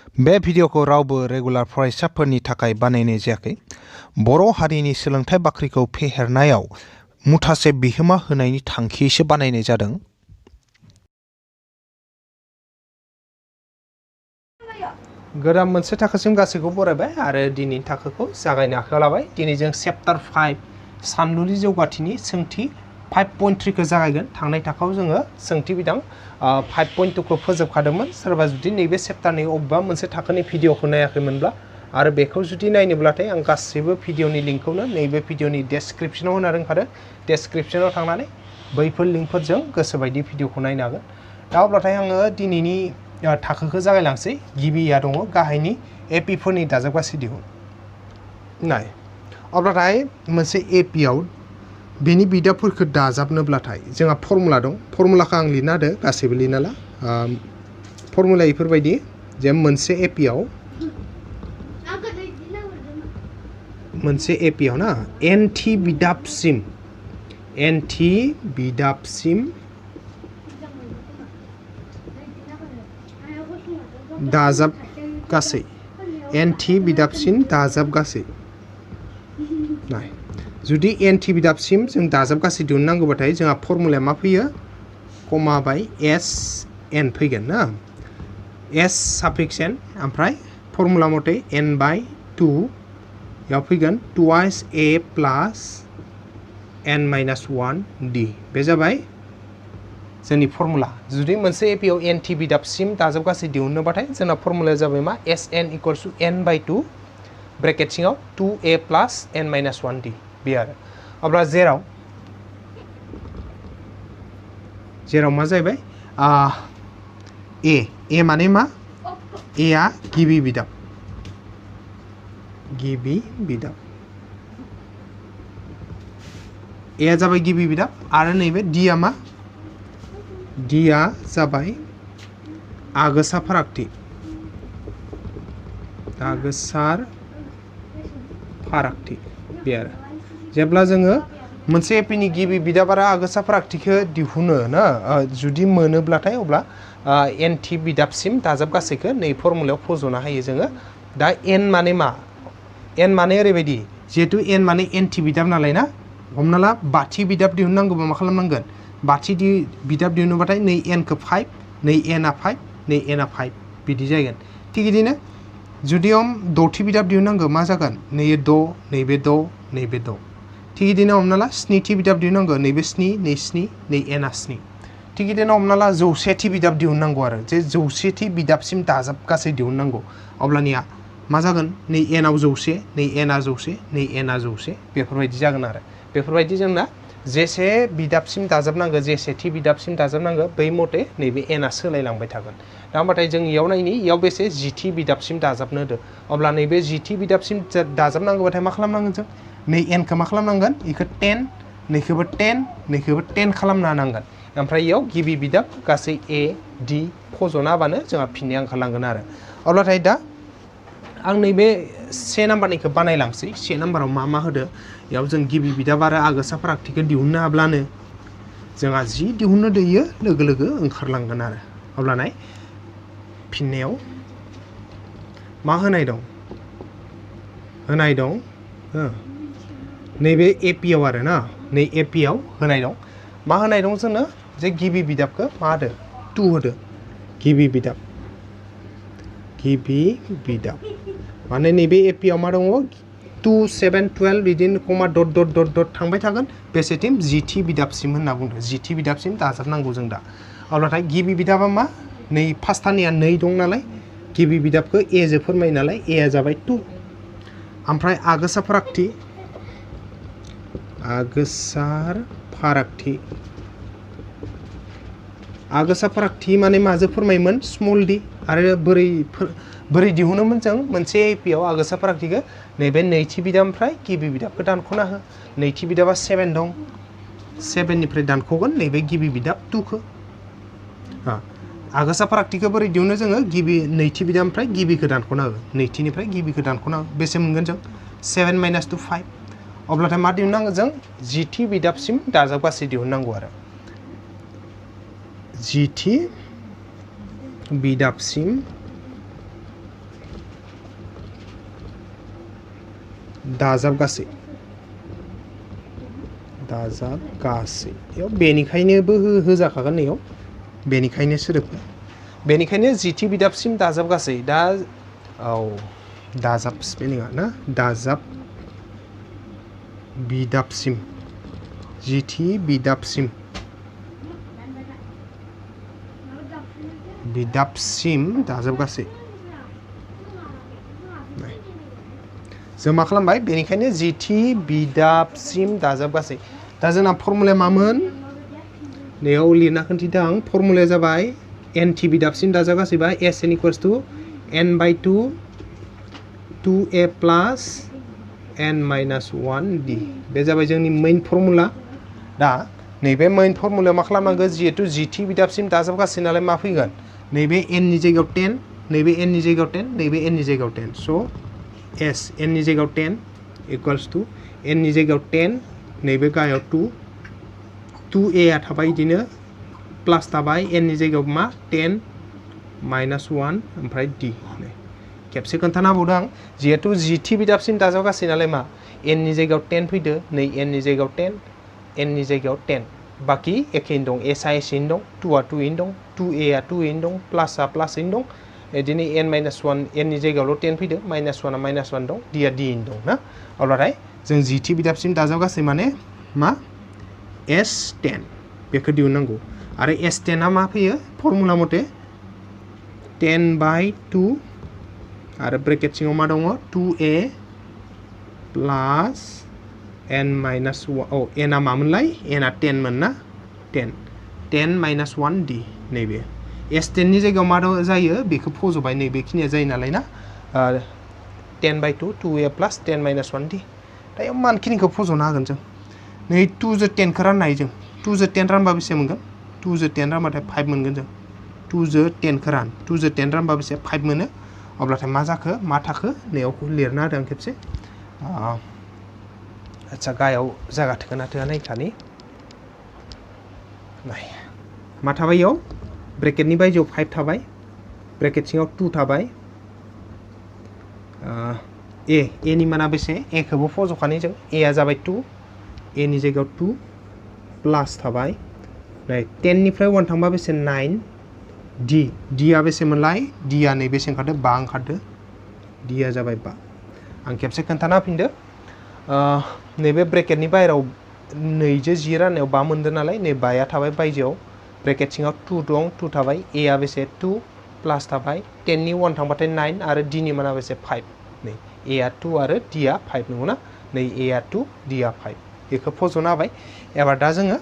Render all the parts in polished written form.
बे भिडिअखौ रावबो रेगुलार फरायसाफोरनि थाखाय बानायनाय जायाखै। बर' हारिनि सोलोंथाइ बाख्रिखौ फेहेरनायाव मुथासे बिहोमा होनायनि थांखियैसो बानायनाय जादों। गोदान मोनसे थाखोसिम गासैखौबो बरायबाय आरो दिनैनि थाखोखौ जागायनो आखायाव लाबाय। दिनै जों चेप्टार 5 सानदुनि जौगाथिनि सोंथि 5.3 खौ जागायगोन। थांनाय थाखोआव जोङो सोंथि बिदां 5.2 खौ फोजोबखादोंमोन। सोरबा जुदि नैबे चेप्टारनि अबेबा मोनसे थाखोनि भिडिअखौ नायाखैमोनब्ला आरो बेखौ जुदि नायनोब्लाथाय आं गासैबो भिडिअनि लिंकखौनो नैबे भिडिअनि डेसक्रिप्शनाव होना दोनखादों। डेसक्रिप्शनाव थांनानै बैफोर लिंकफोरजों गोसोबायदि भिडिअखौ नायनो हागोन। दा अब्लाथाय आङो दिनैनि थाखोखौ जागायलांसै। गिबिया दङ गाहायनि एपिफोरनि दाजाबगासै दिहुन। नाय अब्लाथाय मोनसे एपिआव बेनि बिदाफोरखौ दाजाबनोब्लाथाय जोंहा फर्मुला दं। फर्मुलाखौ आं लिरना होदो, गासैबो लिरना ला। फर्मुला बेफोरबायदि जे मोनसे एपिआव ना एनथि बिदाबसिम दाजाब गासै एनथि बिदाबसिम दाजाब गासै। नाय जुदि एनथि बिदाबसिम जों दाजाब गासै दिहुननांगौबाथाय जोंहा फर्मुलाया मा फैयो? कमा बाय एस एन फैगोन ना। एस साफिक्स एन ओमफ्राय फर्मुला मथे एन बाय 2 याव फैगोन 2s a plus n minus 1 d। बे जाबाय जोंनि फर्मुला। जुदि मोनसे एपिआव एनथि बिदाबसिम दाजाब गासै दिहुननोबाथाय जोंना फर्मुलाया जाबाय मा? sn इक्वल्स टु n बाय 2 ब्रेकेट सिङाव 2a प्लास n माइनास 1 d। बे आरो अब्ला जेराव मा जाहैबाय ए माने मा? ए आ गिबि बिदाब ए आ जाबाय गिबि बिदाब आरो नैबे डि आ मा? डि आ जाबाय आगोसा फारागथि। बे आरो जेब्ला जोङो मोनसे एपिनि गिबि बिदाब आरो आगोसा फारागथिखौ दिहुनो ना जुदि मोनोब्लाथाय अब्ला एनथि बिदाबसिम दाजाब गासैखौ नै फर्मुलायाव फज'ना होयो जोङो। दा एन माने मा? एन माने ओरैबायदि जिहेतु एन माने एनथि बिदाब नालाय ना। हमना ला बाथि बिदाब दिहुननांगौबा मा खालामनांगोन? बाथि बिदाब दिहुनोबाथाय नै एनखौ 5, नै एनआ 5, नै एनआ 5 बिदि जागोन। थिग बिदिनो जुदि द'थि बिदाब दिहुननांगौ मा जागोन? नैबे 6, नैबे 6, नैबे 6। थिग बिदिनो हमना ला स्निथि बिदाब दिहुननांगौ नैबे 7, नै 7, नै एनआ 7। थिग बिदिनो हमना ला 100थि बिदाब दिहुननांगौ आरो जे 100थि बिदाबसिम दाजाब गासै दिहुननांगौ। अब्लानिया मा जागोन? नै एनआव 100, नै एनआ 100, नै एनआ 100 बेफोरबायदि जागोन आरो। बेफोरबायदि जोंना जेसे बिदाबसिम दाजाबनांगौ जेसेथि बिदाबसिम दाजाबनांगौ बै मथे नैबे एनआ सोलायलांबाय थागोन। दा होमबाथाय जों इयाव नायनि इयाव बेसे 10थि बिदाबसिम दाजाबनो होदो। अब्ला नैबे 10थि बिदाबसिम दाजाबनांगौबाथाय मा खालामनांगोन जों? नै एनखौ मा खालामनांगोन? इखौ 10, नैखौबो 10, नैखौबो 10 खालामना होनांगोन। ओमफ्राय इयाव गिबि बिदाब गासै ए डि फज'ना होबानो जोंहा फिननाया ओंखारलांगोन आरो। अब्लाथाय दा आं नैबे से नाम्बारनिखौ बानायलांसै। से नाम्बाराव मा होदो? बेयाव जों गिबि बिदाब आरो आगोसा फारागथिखौ दिहुननो हाब्लानो जोंहा जि दिहुननो दैयो लोगो लोगो ओंखारलांगोन आरो। अब्लानाय फिननायाव मा होनाय दं? नैबे एपिआव आरो ना। नै एपिआव होनाय दं। मा होनाय दं जोंनो? जे गिबि बिदाबखौ मा होदो? 2 होदो। गिबि बिदाब माने नैबे एपिआव मा दङ? 2, 7, 12 बिदिनो कमा डट डट डट डट थांबाय थागोन। बेसेथिम? 10थि बिदाबसिम होनना बुंदों। 10थि बिदाबसिम दाजाबनांगौ जों दा। अब्लाथाय गिबि बिदाबा मा? नै फार्स्टनिया 2 दं नालाय गिबि बिदाबखौ ए जो फोरमायो नालाय ए आ जाबाय 2। ओमफ्राय आगोसा फारागथि माने माजों फोरमायोमोन? Small d। आरो बोरै दिहुनोमोन जों मोनसे एपिआव आगोसा फारागथिखौ? नैबे नैथि बिदाबनिफ्राय गिबि बिदाबखौ दानख'ना हो। नैथि बिदाबा 7 दं, 7निफ्राय दानख'गोन नैबे गिबि बिदाब 2खौ। आगोसा फारागथिखौ बोरै दिहुनो जोङो? नैथि बिदाबनिफ्राय गिबिखौ दानख'ना हो। नैथिनिफ्राय गिबिखौ दानख'ना हो। बेसे मोनगोन जों? 7 माइनास 2 5। अब्लाथाय मा दिहुननांगौ जों? 10थि बिदाबसिम दाजाब गासै दिहुननांगौ आरो। 10थि बिदाबसिम दाजाबगासै बेयाव बेनिखायनोबो होजाखागोन नैयाव बेनिखायनो सोदोबखौ बेनिखायनो जिथि बिदाबसिम दाजाबगासै दा दाजाब स्पेलिंआ ना दाजाब बिदाबसिम जिथि बिदाबसिम दाजाबगासै जों मा खालामबाय बेनिखायनो जिथि बिदाबसिम दाजाबगासै दा जोंना फर्मुलाया मामोन नैयाव लिरना खोन्थिदों आं फर्मुलाया जाबाय एनथि बिदाबसिम दाजाबगासैबा एन इक्वल्स टु एन बाय 2 2a प्लास n माइनास 1d बे जाबाय जोंनि मेइन फर्मुला दा नैबे मेइन फर्मुलायाव मा खालामनांगौ जिहेतु जिथि बिदाबसिम दाजाबगासै नालाय मा फैगोन नैबे n नि जायगायाव 10 नैबे n नि जायगायाव 10 नैबे n नि जायगायाव 10 स' s n नि जायगायाव 10 इक्वल्स टु n नि जायगायाव 10 नैबे गाहायाव 2 2a आ थाबाय बिदिनो प्लास थाबाय n नि जायगायाव मा 10 माइनास 1 ओमफ्राय d खेबसे खोन्थाना होबावदों आं जिहेतु जिथि बिदाबसिम दाजाबगासै नालाय मा n नि जायगायाव 10 फैदो नै n नि जायगायाव 10 n नि जायगायाव 10 बाखि एखेयैनो दं s आ एसेयैनो दं 2 आ 2यैनो दं 2a आ 2यैनो दं प्लास आ प्लासयैनो दं बिदिनो n माइनास 1 n नि जायगायावल' 10 फैदो माइनास 1 आ माइनास 1 दं d आ d यैनो दं ना अब्लाथाय जों जिथि बिदाबसिम दाजाबगासै माने मा s10 बेखौ दिहुननांगौ आरो s10 आ मा फैयो फर्मुला मथे 10 बाय 2 आरो ब्रेकेट सिङाव मा दङ 2a प्लास n माइनास 1 n आ मामोनलाय n आ 10 मोन ना 10 माइनास 1d नैबे s10 नि जायगायाव मा जायो बेखौ फज'बाय नैबेखिनिया जायो नालाय ना 10 बाय 2 2a प्लास 10 माइनास 1d दा याव मानखिनिखौ फज'नो हागोन जों नै 2 जो 10 खौ राननो हायो जों 2 जो 10 रानबा बेसे मोनगोन 2 जो 10 रानबाथाय 5 मोनगोन जों 2 जो 10 खौ रान 2 जो 10 रानबा बेसे 5 मोनो अब्लाथाय मा जाखो मा थाखो नैयाव लिरना होदों आं खेबसे आच्छा गाहायाव जागा थोखोना थोआ नायखानि नाय मा थाबाय इयाव ब्रेकेटनि बायजोआव 5 थाबाय ब्रेकेट सिङाव 2 थाबाय ए नि माना बेसे ए खौबो फज'खानाय जों ए आ जाबाय 2 ए नि जायगायाव 2 प्लास थाबाय नै 10 निफ्राय 1 थांबा बेसे 9 d आ बेसे मोनलाय d आ नै बेसे ओंखारदो 5 ओंखारदो d आ जाबाय 5 आं खेबसे खोन्थाना होफिनदो नैबे ब्रेकेटनि बाहेराव 2 जो 10 राननायाव 5 मोनदों नालाय नै 5 आ थाबाय बायजोआव ब्रेकेट सिङाव 2 दं 2 थाबाय ए आ बेसे 2 प्लास थाबाय 10 नि 1 थांबाथाय 9 आरो d नि माना बेसे 5 नै ए आ 2 आरो d आ 5 नंगौना नै ए आ 2 d आ 5 बेखौ फज'ना होबाय एबार दा जोङो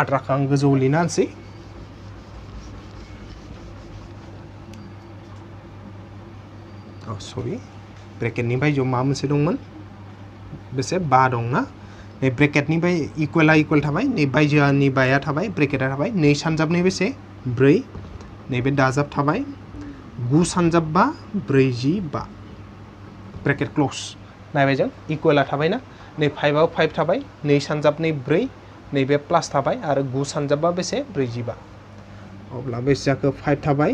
आद्राखौ आं गोजौआव लिरना होनोसै सरि ब्रेकेटनि बायजोआव मा मोनसे दंमोन बेसे 5 दं ना नै ब्रेकेटनि बाय इकुवेला इकुवेल थाबाय नै बायजोआनि 5 थाबाय ब्रेकेटा थाबाय 2 सानजाबनि बेसे 4 नैबे दाजाब थाबाय 9 सानजाब 5 45 ब्रेकेट क्लोज नायबाय जों इकुवेला थाबाय ना नै 5 आव 5 थाबाय 2 सानजाब 4 नैबे प्लास थाबाय आरो 9 सानजाबा बेसे 45 अब्ला बेसे जाखो 5 थाबाय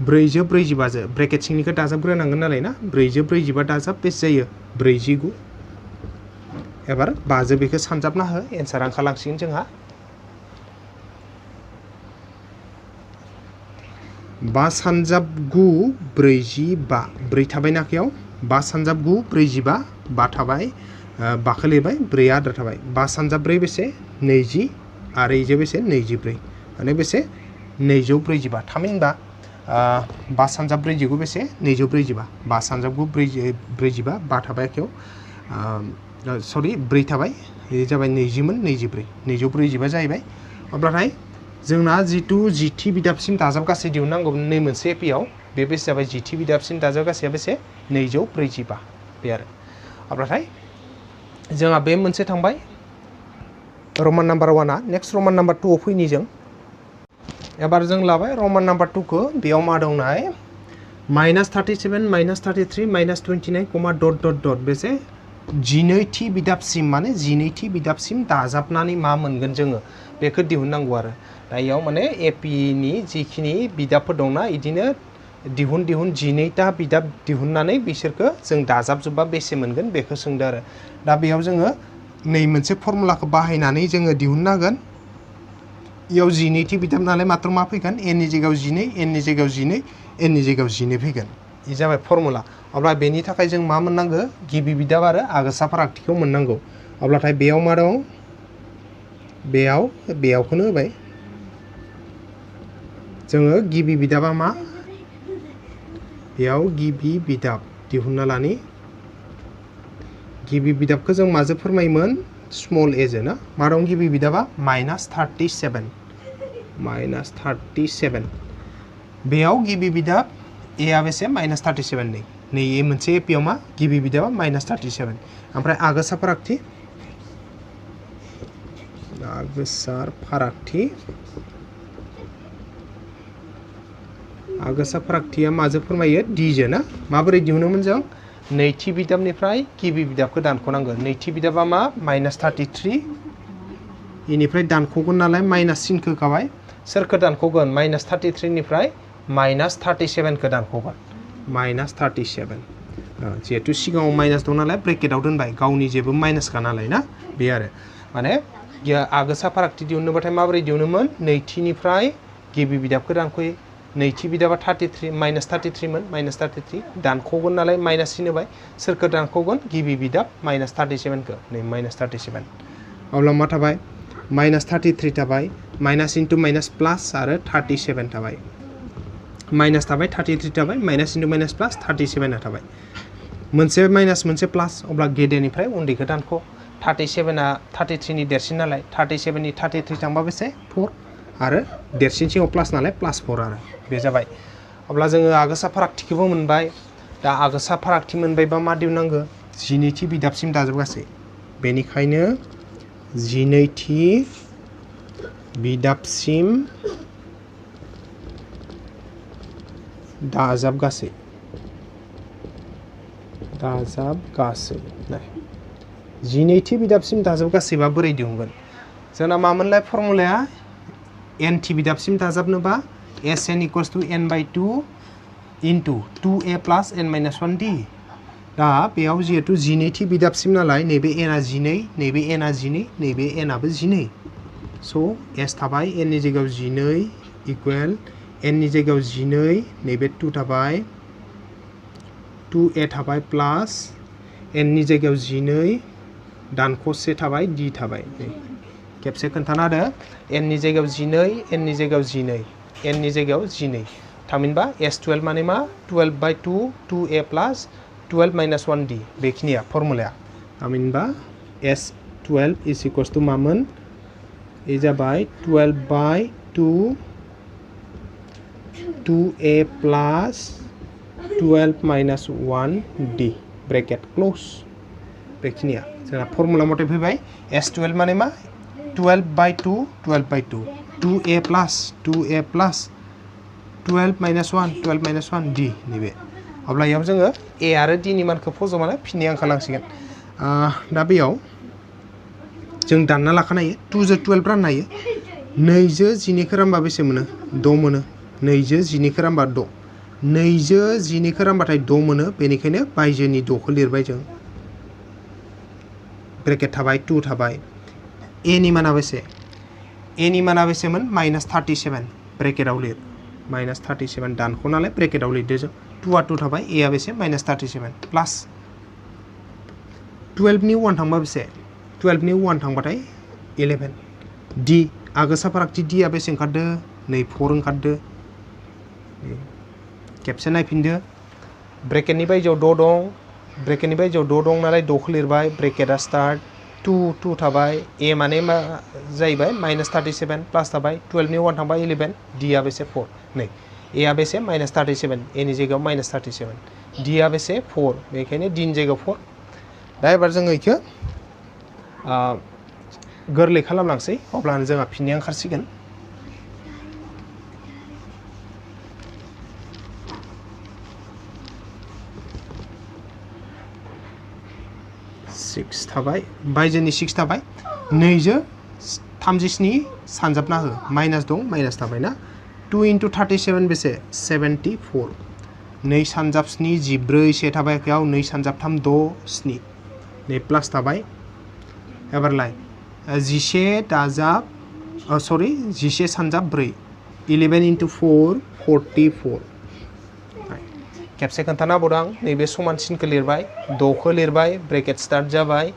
4 जो 45 जो ब्रेकेट सिंनिखौ दाजाबग्रोनांगोन नालाय ना 4 जो 45 दाजाब बेसे जायो 49 एबार 5 जो बेखौ सानजाबना हो एन्सार ओंखारलांसिगोन जोंहा 5 सानजाब 9 45 4 थाबाय ना आखायाव 5 सानजाब 9 45 5 थाबाय 5 खौ लिरबाय 4 आद्रा थाबाय 5 सानजाब 4 बेसे 20 आरो इजो बेसे 24 माने बेसे 245 थामहिनबा 5 सानजाब 40 बेसे 245 5 सानजाब 45 5 थाबाय आखायाव सरि 4 थाबाय ये जाबाय 20 मोन 24 245 जाहैबाय अब्लाथाय जोंना जिथु जिथि बिदाबसिम दाजाबगासै दिहुननांगौ नै मोनसे एपिआव बे बेसे जाबाय जिथि बिदाबसिम दाजाबगासैया बेसे 245 बे आरो अब्लाथाय जोंहा बे मोनसे थांबाय रमान नाम्बार 1 आ नेक्स्ट रमान नाम्बार 2 आव फैनि जों एबार जों लाबाय रमान नाम्बार 2 को बेयाव मा दंनाय -37 -33 -29 कमा डट डट डट बेसे 12थि बिदाबसिम माने 12थि बिदाबसिम दाजाबनानै मा मोनगोन जोङो बेखौ दिहुननांगौ आरो दा इयाव माने एपि नि जिखिनि बिदाबफोर दंना इदिनो दिहुन जिनैता बिदाब दिहुननानै बिसोरखौ जों दाजाबजोबबा बेसे मोनगोन बेखौ सोंदों आरो दा बेयाव जोङो नै मोनसे फर्मुलाखौ बाहायनानै जोङो दिहुननांगोन इयाव जिनैथि बिदाब नालाय मात्र मा फैगोन n नि जायगायाव जिनै n नि जायगायाव जिनै n नि जायगायाव जिनै फैगोन इ जाबाय फर्मुला अब्ला बेनि थाखाय जों मा मोननांगौ गिबि बिदाब आरो आगोसा फारागथिखौ मोननांगौ अब्लाथाय बेयाव मा दं बेयावखौनो होबाय जोङो गिबि बिदाबा मा बेयाव गिबि बिदाब दिहुनना लानि गिबि बिदाबखौ जों माजों फोरमायोमोन स्मल ए जो ना मा दं गिबि बिदाबा -37 बेयाव गिबि बिदाब ए आ बेसे -37 नै ए मोनसे एपियाव मा गिबि बिदाबा -37 ओमफ्राय आगोसा फारागथि आगोसा फारागथिया माजों फोरमायो डी जो ना माबोरै दिहुनोमोन जों नैथि बिदाबनिफ्राय गिबि बिदाबखौ दानख'नांगोन नैथि बिदाबा मा -33 इनिफ्राय दानख'गोन नालाय माइनास सिनखौ होखाबाय सोरखौ दानख'गोन -33 निफ्राय -37 खौ दानख'गोन -37 जिहेतु सिगाङाव माइनास दं नालाय ब्रेकेटाव दोनबाय गावनि जेबो माइनासखा नालाय ना बे आरो माने आगोसा फारागथि दिहुननोबाथाय माबोरै दिहुनोमोन नैथिनिफ्राय गिबि बिदाबखौ दानख'यो नैथि बिदाबा -33 मोन -33 दानख'गोन नालाय माइनास सिन होबाय सोरखौ दानख'गोन गिबि बिदाब -37 खौ नै -37 अब्ला मा थाबाय -33 थाबाय माइनास इनटु माइनास प्लास आरो 37 थाबाय माइनास थाबाय 33 थाबाय माइनास इनटु माइनास प्लास 37 थाबाय मोनसे माइनास मोनसे प्लास अब्ला गेदेरनिफ्राय उन्दैखौ दानख' 37 आ 33 नि देरसिन नालाय 37 नि 33 थांबा बेसे 4 आरो देरसिन सिङाव प्लास नालाय +4 आरो बे जाबाय अब्ला जोङो आगोसा फारागथिखौबो मोनबाय दा आगोसा फारागथि मोनबायबा मा दिहुननांगौ जिनैथि बिदाबसिम दाजाबगासै बेनिखायनो जिनैथि बिदाबसिम दाजाबगासै जिनैथि बिदाबसिम दाजाबगासैबा बोरै दिहुनगोन जोंना मामोनलाय फर्मुलाया n थि बिदाबसिम दाजाबनोबा Sn = n/2 * 2a + n-1d दा बेयाव जिहेतु जिनैथि बिदाबसिम नालाय नैबे n आ 12 नैबे n आ 12 नैबे n आबो 12 स' s थाबाय n नि जायगायाव 12 इकुवेल n नि जायगायाव 12 नैबे 2 थाबाय 2a थाबाय प्लास n नि जायगायाव 12 दानख'से थाबाय d थाबाय खेबसे खोन्थाना होदो n नि जायगायाव 12 n नि जायगायाव 12 n नि जायगायाव 12 थामहिनबा s12 माने मा 12/2 2a + 12 - 1d बेखिनिया फर्मुलाया थामहिनबा s12 = मामोन ए जाबाय 12/2 2a + 12 - 1d ब्रेकेट क्लोज बेखिनिया जोंना फर्मुला मथे फैबाय s12 माने मा 12/2 12/2 2a + 12 - 1 d नैबे अब्ला याव जोङो a आरो d नि मानखौ फज'बानो फिननाया ओंखारलांसिगोन दा बेयाव जों दानना लाखानो हायो 2 जो 12 राननो हायो 2 जो 12 खौ रानबा बेसे मोनो 6 मोनो 2 जो 12 खौ रानबा 6 2 जो 12 खौ रानबाथाय 6 मोनो बेनिखायनो बायजोनि 6 खौ लिरबाय जों ब्रेकेट थाबाय 2 थाबाय a नि माना बेसे a नि माना बेसेमोन -37 ब्रेकेटाव लिर -37 दानख' नालाय ब्रेकेटाव लिरदो जों 2 आ 2 थाबाय a आ बेसे -37 प्लास 12 नि 1 थांबा बेसे 12 नि 1 थांबाथाय 11 d आगोसा फारागथि d आ बेसे ओंखारदो नै 4 ओंखारदो खेबसे नायफिनदो ब्रेकेटनि बायजोआव 6 दं ब्रेकेटनि बायजोआव 6 दं नालाय 6 खौ लिरबाय ब्रेकेटआ स्टार्ट 2 थाबाय a माने मा जाहैबाय -37 प्लास थाबाय 12 नि 1 थांबाय 11 d आ बेसे 4 नै a आ बेसे -37 a नि जायगायाव -37 d आ बेसे 4 बेखायनो d नि जायगायाव 4 दा एबार जोङो इखो गोरलै खालामलांसै अब्लानो जोंहा फिननाया ओंखारसिगोन 6 थाबाय बायजोनि 6 थाबाय 2 जो 37 सानजाबना हो माइनास दं माइनास थाबाय ना 2 * 37 बेसे 74 2 सानजाब 7 14 से थाबाय आखायाव 2 सानजाब 3 6 7 नै प्लास थाबाय एबारलाय 11 दाजाब सरि 11 सानजाब 4 11 into 4 44 खेबसे खोन्थाना होबावदों आं नैबे समानसिनखौ लिरबाय 6 खौ लिरबाय ब्रेकेट स्टार्ट जाबाय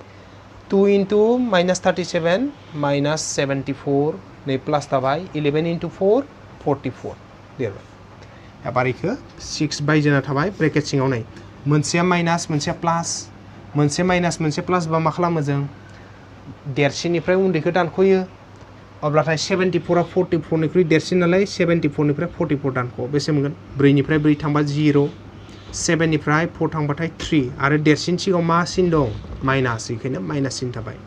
2 into minus 37 minus 74 नै प्लास थाबाय 11 into 4 44 लिरबाय एबार इखो 6 बाय जाना थाबाय ब्रेकेट सिङाव नै मोनसेया माइनास मोनसेया प्लास मोनसे माइनास मोनसे प्लास बा मा खालामो जों देरसिननिफ्राय उन्दैखौ दानख'यो अब्लाथाय 74 आ 44 निख्रुइ देरसिन नालाय 74 निफ्राय 44 दानख' बेसे मोनगोन 4 निफ्राय 4 थांबा 0 7 निफ्राय 4 थांबाथाय 3 आरो देरसिन सिगाङाव मा सिन दं माइनास बेखायनो माइनास सिन थाबाय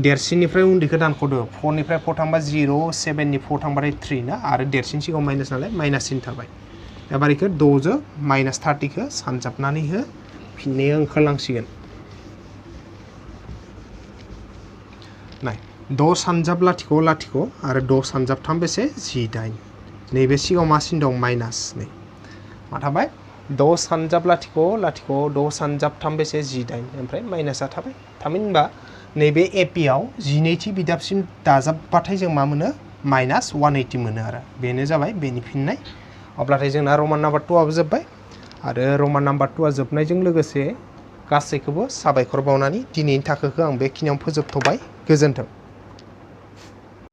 देरसिननिफ्राय उन्दैखौ दानख'दो 4 निफ्राय 4 थांबा 0 7 नि 4 थांबाथाय 3 ना आरो देरसिन सिगाङाव माइनास नालाय माइनास सिन थाबाय एबार इखो 6 जो माइनास 30 खौ सानजाबनानै हो फिननाया ओंखारलांसिगोन नाय 6 सानजाब लाथिख' लाथिख' आरो 6 सानजाब 3 बेसे 18 नैबे सिगाङाव मा सिन दं माइनास नै मा थाबाय 6 सानजाब लाथिख' लाथिख' 6 सानजाब 3 बेसे 18 ओमफ्राय माइनासआ थाबाय थामहिनबा नैबे एपि आव 12थि बिदाबसिम दाजाबबाथाय जों मा मोनो माइनास 180 मोनो आरो बेनो जाबाय बेनि फिननाय अब्लाथाय जोंना रमान नाम्बार 2 आबो जोब्बाय आरो रमान नाम्बार 2 आ जोबनायजों लोगोसे गासैखौबो साबायखर बावनानै दिनैनि थाखोखौ आं बेखिनियावनो फोजोबथ'बाय गोजोन्थों।